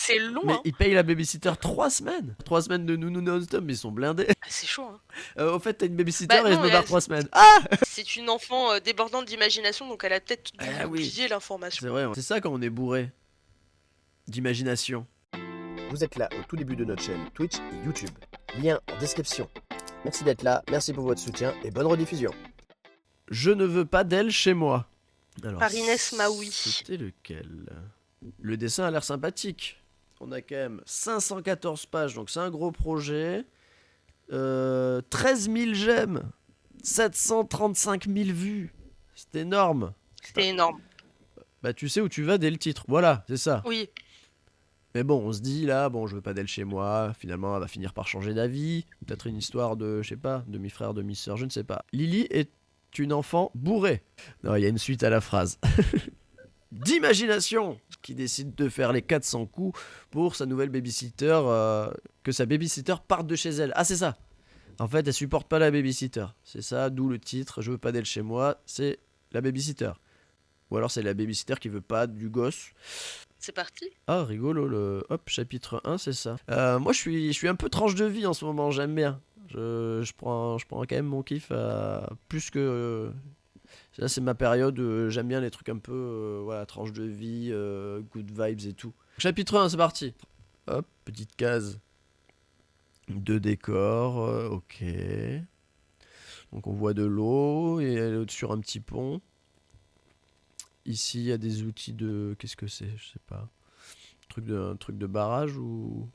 C'est long, Mais hein. ils payent la babysitter 3 semaines. 3 semaines de nounou non-stop, mais ils sont blindés. Ah, c'est chaud, hein. Au fait, t'as une babysitter Bah et je non, me barre 3 semaines. Ah c'est une enfant débordante d'imagination, donc elle a peut-être dû Ah oui, oublier l'information. c'est vrai. C'est ça quand on est bourré. D'imagination. Vous êtes là au tout début de notre chaîne Twitch et YouTube. Lien en description. Merci d'être là, merci pour votre soutien et bonne rediffusion. Je ne veux pas d'elle chez moi. Alors, Par Inès Maoui. c'était lequel? Le dessin a l'air sympathique. On a quand même 514 pages, donc c'est un gros projet. 13 000 j'aime. 735 000 vues. C'est énorme. C'était énorme. Bah tu sais où tu vas dès le titre. Voilà, c'est ça. Oui. Mais bon, on se dit là, bon, je veux pas d'elle chez moi. Finalement, elle va finir par changer d'avis. Peut-être une histoire de, je sais pas, demi-frère, demi-sœur, je ne sais pas. Lily est une enfant bourrée. Non, il y a une suite à la phrase. D'imagination qui décide de faire les 400 coups pour sa nouvelle babysitter, que sa babysitter parte de chez elle. Ah, c'est ça. En fait, elle supporte pas la babysitter. C'est ça, d'où le titre. Je veux pas d'elle chez moi. C'est la babysitter. Ou alors c'est la babysitter qui veut pas du gosse. C'est parti. Ah, rigolo, le hop, chapitre 1, c'est ça. Moi, je suis un peu tranche de vie en ce moment, j'aime bien. Je prends quand même mon kiff à plus que. Là, c'est ma période où j'aime bien les trucs un peu. Voilà, tranche de vie, good vibes et tout. Chapitre 1, c'est parti. Hop, petite case. Deux décors, ok. Donc, on voit de l'eau et elle est sur un petit pont. Ici, il y a des outils de. Qu'est-ce que c'est? Je sais pas. Un truc de barrage ou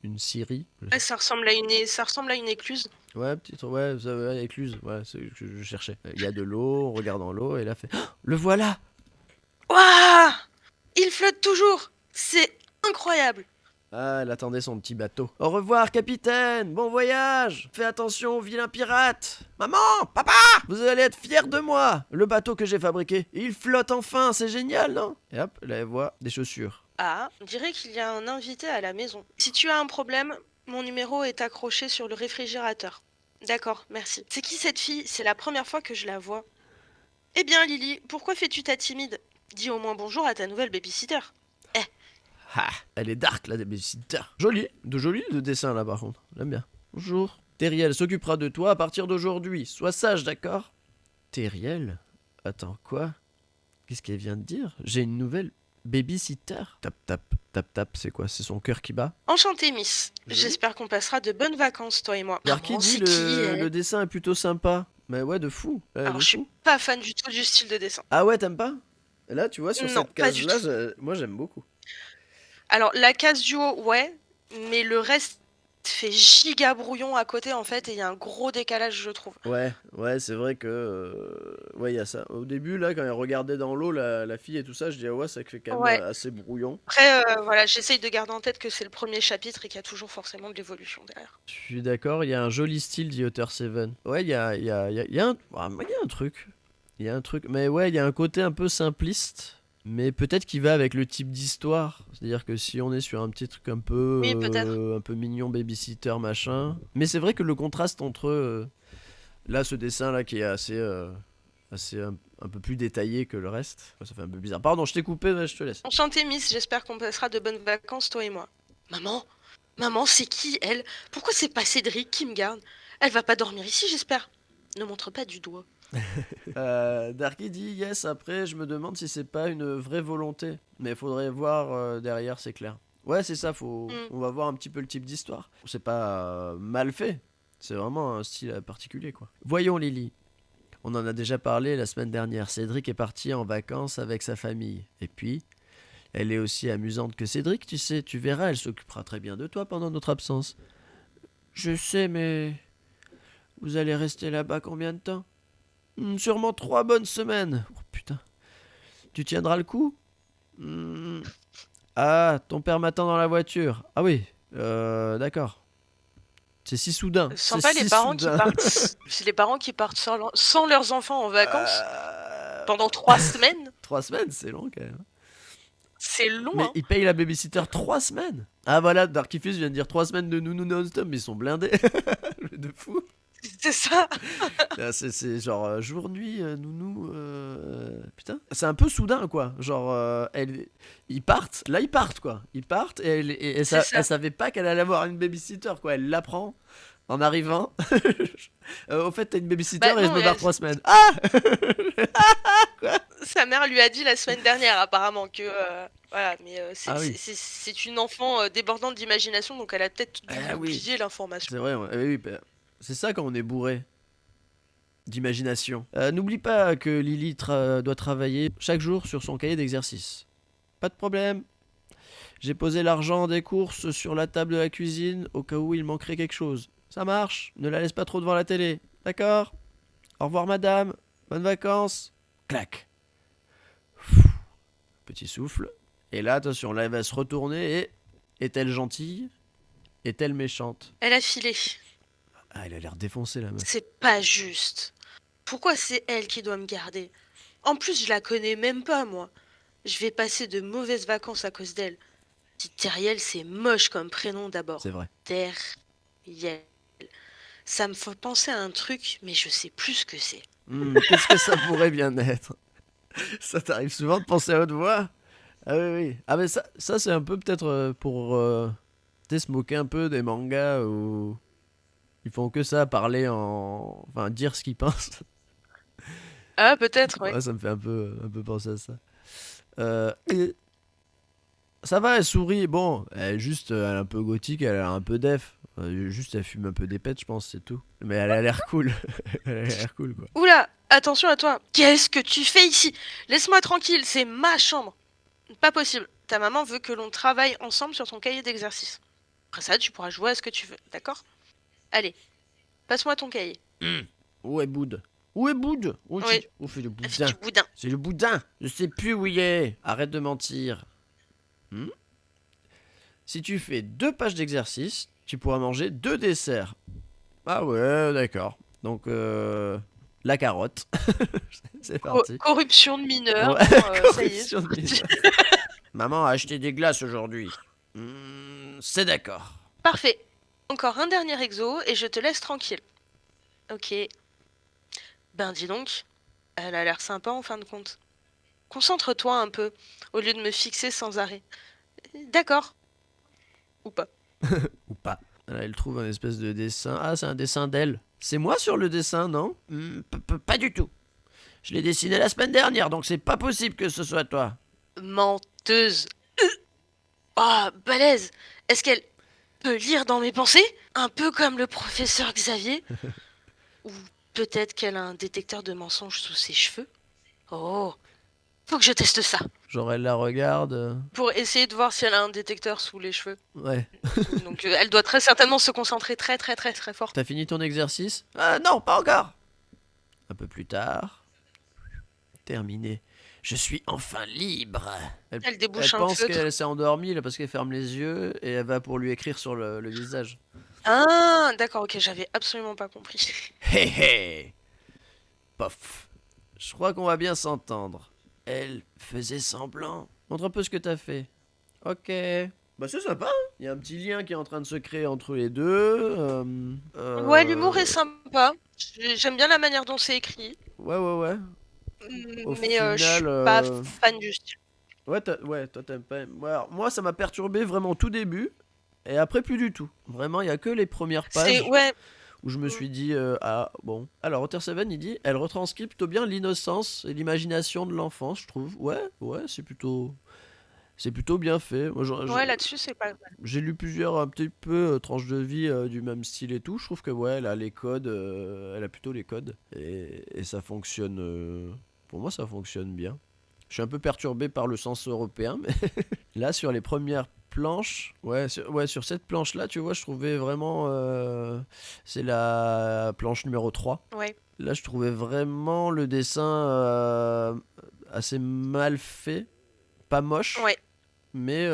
une scierie? Ouais, ça ressemble à une écluse. Ouais, petite. Ouais, écluse. Ouais, c'est ce que je cherchais. Il y a de l'eau, on regarde dans l'eau et là fait. Oh, le voilà! Waouh! Il flotte toujours! C'est incroyable! Ah, elle attendait son petit bateau. Au revoir, capitaine! Bon voyage! Fais attention, vilain pirate! Maman! Papa! Vous allez être fiers de moi! Le bateau que j'ai fabriqué, il flotte enfin, c'est génial, non? Et hop, là, elle voit des chaussures. Ah, on dirait qu'il y a un invité à la maison. Si tu as un problème, mon numéro est accroché sur le réfrigérateur. D'accord, merci. C'est qui cette fille? C'est la première fois que je la vois. Eh bien, Lily, pourquoi fais-tu ta timide? Dis au moins bonjour à ta nouvelle babysitter. Eh, Ah, elle est dark, la babysitter. Jolie, de dessin là par contre. J'aime bien. Bonjour. Teriel s'occupera de toi à partir d'aujourd'hui. Sois sage, d'accord? Teriel? Attends, quoi? Qu'est-ce qu'elle vient de dire? J'ai une nouvelle babysitter. Tap tap, tap tap, c'est quoi? C'est son cœur qui bat? enchantée, Miss. Oui. J'espère qu'on passera de bonnes vacances, toi et moi. Alors qui Maman, dit c'est qui, elle le dessin est plutôt sympa? Mais ouais, de fou. Alors, De je suis fou. pas fan du tout du style de dessin. Ah ouais, t'aimes pas? Là, tu vois, sur Non, cette pas du case-là, tout. moi j'aime beaucoup. Alors, la case du haut, ouais, mais le reste fait giga brouillon à côté, en fait, et il y a un gros décalage, je trouve. Ouais, c'est vrai que. Ouais, il y a ça. Au début, là, quand elle regardait dans l'eau, la fille et tout ça, je dis, ah ouais, ça fait quand même Ouais. assez brouillon. Après, voilà, j'essaye de garder en tête que c'est le premier chapitre et qu'il y a toujours forcément de l'évolution derrière. Je suis d'accord, il y a un joli style, dit Auteur Seven. Ouais, il y a un truc. Il y a un truc. Mais ouais, il y a un côté un peu simpliste. Mais peut-être qu'il va avec le type d'histoire. C'est-à-dire que si on est sur un petit truc un peu, Oui, peut-être. un peu mignon, babysitter, machin. Mais c'est vrai que le contraste entre là, ce dessin là qui est assez, un peu plus détaillé que le reste, ça fait un peu bizarre. Pardon, je t'ai coupé, ouais, je te laisse. Enchantée, Miss, j'espère qu'on passera de bonnes vacances, toi et moi. Maman? Maman, c'est qui, elle? Pourquoi c'est pas Cédric qui me garde? Elle va pas dormir ici, j'espère. Ne montre pas du doigt. Darky dit yes, après je me demande si c'est pas une vraie volonté. Mais il faudrait voir derrière, c'est clair. Ouais, c'est ça, on va voir un petit peu le type d'histoire. C'est pas mal fait, c'est vraiment un style particulier quoi. Voyons Lily. On en a déjà parlé la semaine dernière. Cédric est parti en vacances avec sa famille. Et puis, elle est aussi amusante que Cédric, tu sais. Tu verras, elle s'occupera très bien de toi pendant notre absence. Je sais, mais vous allez rester là-bas combien de temps? Sûrement 3 bonnes semaines. Oh putain. Tu tiendras le coup? Ah, ton père m'attend dans la voiture. Ah oui, d'accord. C'est si soudain. Sans C'est pas si les parents qui soudain. partent. C'est les parents qui partent sans leurs enfants en vacances Euh, pendant 3 semaines. 3 semaines, c'est long quand même. C'est long, Mais hein. ils payent la babysitter 3 semaines. Ah voilà, Darkyfus vient de dire 3 semaines de nounou non-stop, mais ils sont blindés. De fou. C'est ça. Là, c'est genre jour-nuit, nounou. Putain, c'est un peu soudain quoi. Genre, ils partent, là ils partent quoi. Ils partent et C'est elle ça. savait pas qu'elle allait avoir une babysitter quoi. Elle l'apprend en arrivant. Au fait, t'as une babysitter Bah et je non, me barre 3 semaines. Ah. sa mère lui a dit la semaine dernière apparemment que voilà, mais Ah oui. c'est une enfant débordante d'imagination, donc elle a peut-être dû Ah oui. oublier l'information. C'est vrai. Oui, bah, c'est ça quand on est bourré d'imagination. N'oublie pas que Lily doit travailler chaque jour sur son cahier d'exercice. Pas de problème. J'ai posé l'argent des courses sur la table de la cuisine au cas où il manquerait quelque chose. Ça marche, ne la laisse pas trop devant la télé. D'accord? Au revoir madame, bonnes vacances. Clac. Petit souffle. Et là, attention, là elle va se retourner et... Est-elle gentille? Est-elle méchante? Elle a filé. Ah, elle a l'air défoncée la meuf. C'est pas juste. Pourquoi c'est elle qui doit me garder? En plus, je la connais même pas, moi. Je vais passer de mauvaises vacances à cause d'elle. Petite Teriel, c'est moche comme prénom d'abord. C'est vrai. Teriel. Ça me fait penser à un truc, mais je sais plus ce que c'est. Qu'est-ce que ça pourrait bien être? Ça t'arrive souvent de penser à haute voix? Ah oui, oui. Ah mais ça c'est un peu peut-être pour tu sais, se moquer un peu des mangas où ils font que ça, parler en... Enfin, dire ce qu'ils pensent. Ah, peut-être, ouais. Ouais, ça me fait un peu penser à ça. Et ça va, elle sourit. Bon, elle est un peu gothique, elle a un peu def. Juste, elle fume un peu des pets, je pense, c'est tout. Mais elle a l'air cool. Elle a l'air cool, quoi. Oula, attention à toi. Qu'est-ce que tu fais ici? Laisse-moi tranquille, c'est ma chambre. Pas possible. Ta maman veut que l'on travaille ensemble sur ton cahier d'exercice. Après ça, tu pourras jouer à ce que tu veux, d'accord? Allez, passe-moi ton cahier. Où est Boud? Où est Boud? Oui, C'est le elle fait boudin. du boudin. C'est le boudin. Je sais plus où il est. Arrête de mentir. Si tu fais 2 pages d'exercice, tu pourras manger 2 desserts. Ah ouais, d'accord. Donc, la carotte. C'est parti. Corruption de mineurs, Ouais, bon, ça y est. corruption de mineurs. Maman a acheté des glaces aujourd'hui. C'est d'accord. Parfait. Encore un dernier exo et je te laisse tranquille. Ok. Ben dis donc, elle a l'air sympa en fin de compte. Concentre-toi un peu, au lieu de me fixer sans arrêt. D'accord. Ou pas. Ou pas. Là, elle trouve un espèce de dessin. Ah, c'est un dessin d'elle. C'est moi sur le dessin, non? Pas du tout. Je l'ai dessiné la semaine dernière, donc c'est pas possible que ce soit toi. Menteuse. Ah, balèze. Est-ce qu'elle peut lire dans mes pensées? Un peu comme le professeur Xavier? Ou peut-être qu'elle a un détecteur de mensonges sous ses cheveux? Oh, faut que je teste ça. Genre, elle la regarde. Pour essayer de voir si elle a un détecteur sous les cheveux. Ouais. Donc elle doit très certainement se concentrer très fort. T'as fini ton exercice? Non, pas encore. Un peu plus tard. Terminé. Je suis enfin libre. Elle débouche Elle un pense feutre. qu'elle s'est endormie là parce qu'elle ferme les yeux et elle va pour lui écrire sur le visage. Ah, d'accord, ok, j'avais absolument pas compris. Hé hé. Pof. Je crois qu'on va bien s'entendre. Elle faisait semblant. Montre un peu ce que t'as fait. Ok. Bah c'est sympa. Il y a un petit lien qui est en train de se créer entre les deux. Ouais, l'humour est sympa. J'aime bien la manière dont c'est écrit. Ouais. Au Mais je suis final, pas fan du style. Ouais, toi t'aimes pas. Ouais, alors, moi ça m'a perturbé vraiment au tout début. Et après plus du tout. Vraiment, il y a que les premières pages Ouais. où je me suis dit ah bon. Alors Otter Seven il dit elle retranscrit plutôt bien l'innocence et l'imagination de l'enfance, je trouve. Ouais, c'est plutôt bien fait. Moi, Ouais, là-dessus, c'est pas mal. j'ai lu plusieurs un petit peu tranches de vie du même style et tout. Je trouve que ouais, elle a les codes, elle a plutôt les codes et ça fonctionne. Pour moi, ça fonctionne bien. Je suis un peu perturbé par le sens européen, mais là sur les premières planches, sur cette planche-là, tu vois, je trouvais vraiment, c'est la planche numéro 3. Ouais. Là, je trouvais vraiment le dessin assez mal fait, pas moche. Ouais. Mais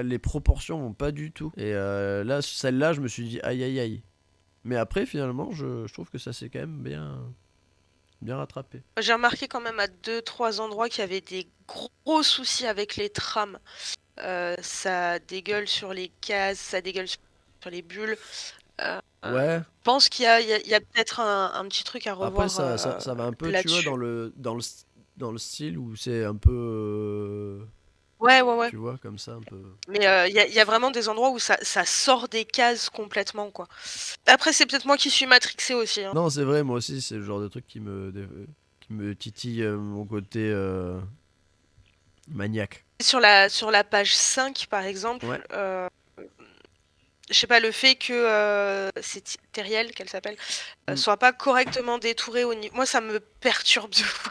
les proportions vont pas du tout. Et là, celle-là, je me suis dit aïe aïe aïe. Mais après, finalement, je trouve que ça s'est quand même bien rattrapé. J'ai remarqué quand même à 2-3 endroits qu'il y avait des gros soucis avec les trames. Ça dégueule sur les cases, ça dégueule sur les bulles. Ouais. Je pense qu'il y a peut-être un petit truc à Après, revoir ça va un peu, tu vois, là-dessus. dans le style où c'est un peu. Ouais, ouais, ouais. Tu vois, comme ça, un peu. Mais il y a vraiment des endroits où ça sort des cases complètement, quoi. Après, c'est peut-être moi qui suis matrixée aussi, hein. Non, c'est vrai, moi aussi, c'est le genre de truc qui me titille mon côté maniaque. Sur la page 5, par exemple, Ouais. je sais pas, le fait que c'est Teriel qu'elle s'appelle, Mm. soit pas correctement détourée au niveau. Moi, ça me perturbe de fou.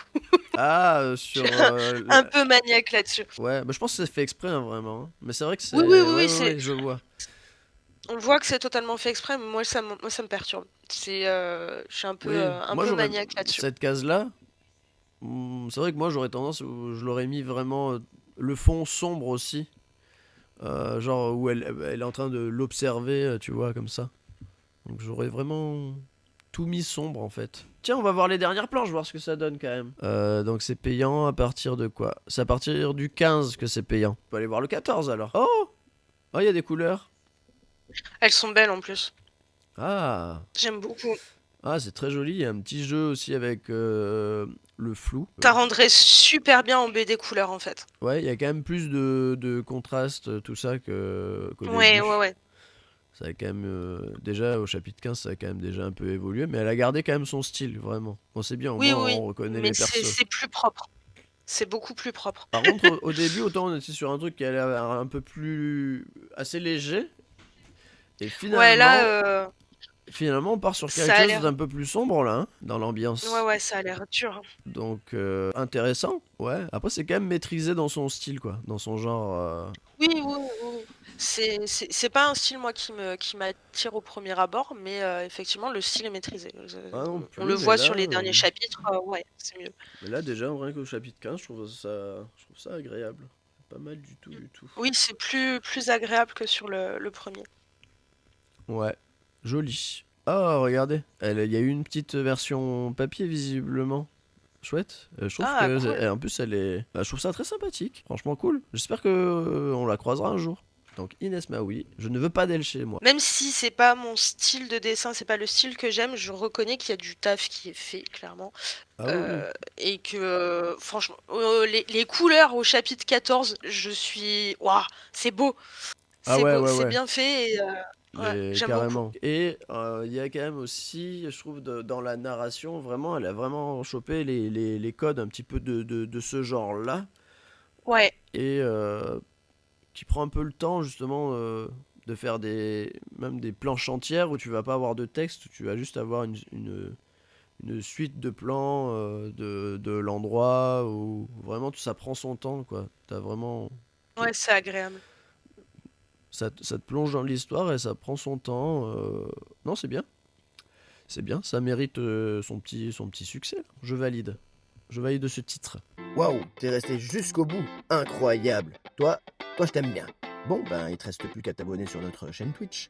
Ah, Je suis sur. un peu maniaque là-dessus. Ouais, bah, je pense que c'est fait exprès, hein, vraiment, hein. Mais c'est vrai que Oui, oui, c'est. oui, Ouais, oui, ouais, c'est. ouais, je vois. On voit que c'est totalement fait exprès, mais moi, ça me perturbe. Je suis un peu, Oui, un moi, peu j'aurais. maniaque là-dessus. Cette case-là, c'est vrai que moi, j'aurais tendance. Je l'aurais mis vraiment. Le fond sombre aussi. Genre où elle est en train de l'observer, tu vois, comme ça. Donc j'aurais vraiment tout mis sombre en fait. Tiens, on va voir les dernières planches, voir ce que ça donne quand même. Donc c'est payant à partir de quoi? C'est à partir du 15 que c'est payant. On peut aller voir le 14 alors. Oh! Oh, il y a des couleurs. Elles sont belles en plus. Ah! J'aime beaucoup. Ah, c'est très joli. Il y a un petit jeu aussi avec le flou. Ça rendrait super bien en BD couleur en fait. Ouais, il y a quand même plus de contraste, tout ça, qu'au Ouais, ouais, début. ouais. Ça a quand même, déjà au chapitre 15, ça a quand même déjà un peu évolué, mais elle a gardé quand même son style, vraiment. Bon, c'est bien, au Oui, moins oui, on reconnaît mais les c'est persos. c'est plus propre. C'est beaucoup plus propre. Par contre, au début, autant on était sur un truc qui allait l'air un peu plus assez léger, et Ouais, là, finalement, on part sur quelque ça a chose l'air. d'un peu plus sombre là, hein, dans Ouais, l'ambiance. ouais, ça a l'air dur, hein. Donc intéressant, ouais. Après, c'est quand même maîtrisé dans son style, quoi, dans son genre. Oui, oui, oui, oui. C'est pas un style, moi, qui m'attire au premier abord, mais effectivement, le style est maîtrisé. Ah non On plus, le voit sur les derniers chapitres, ouais, c'est mieux. mais là déjà, rien qu'au chapitre 15, je trouve ça agréable. Pas mal du tout, Mm. du tout. Oui, c'est plus agréable que sur le premier. Ouais, joli. Oh, regardez, il y a eu une petite version papier visiblement. Chouette. Je trouve Ah, que, cool. en plus, elle est. Bah, je trouve ça très sympathique. Franchement, cool. J'espère que on la croisera un jour. Donc, Inès Maoui, je ne veux pas d'elle chez moi. Même si c'est pas mon style de dessin, c'est pas le style que j'aime, je reconnais qu'il y a du taf qui est fait, clairement. Ah oui, oui. Et que, franchement, les couleurs au chapitre 14, je suis. Waouh, c'est beau! Ah C'est ouais, beau, ouais, c'est ouais. bien fait et ouais, j'aime beaucoup. Carrément. Et il y a quand même aussi, je trouve, dans la narration, vraiment, elle a vraiment chopé les codes un petit peu de ce genre-là. Ouais, Et qui prend un peu le temps, justement, de faire même des planches entières où tu vas pas avoir de texte, où tu vas juste avoir une suite de plans de l'endroit où vraiment ça prend son temps, quoi. T'as vraiment. ouais, c'est agréable. Ça te plonge dans l'histoire et ça prend son temps. Non, c'est bien. C'est bien, ça mérite son petit succès, là. Je valide. Je valide ce titre. Waouh, t'es resté jusqu'au bout. Incroyable. Toi je t'aime bien. Bon, ben, il te reste plus qu'à t'abonner sur notre chaîne Twitch.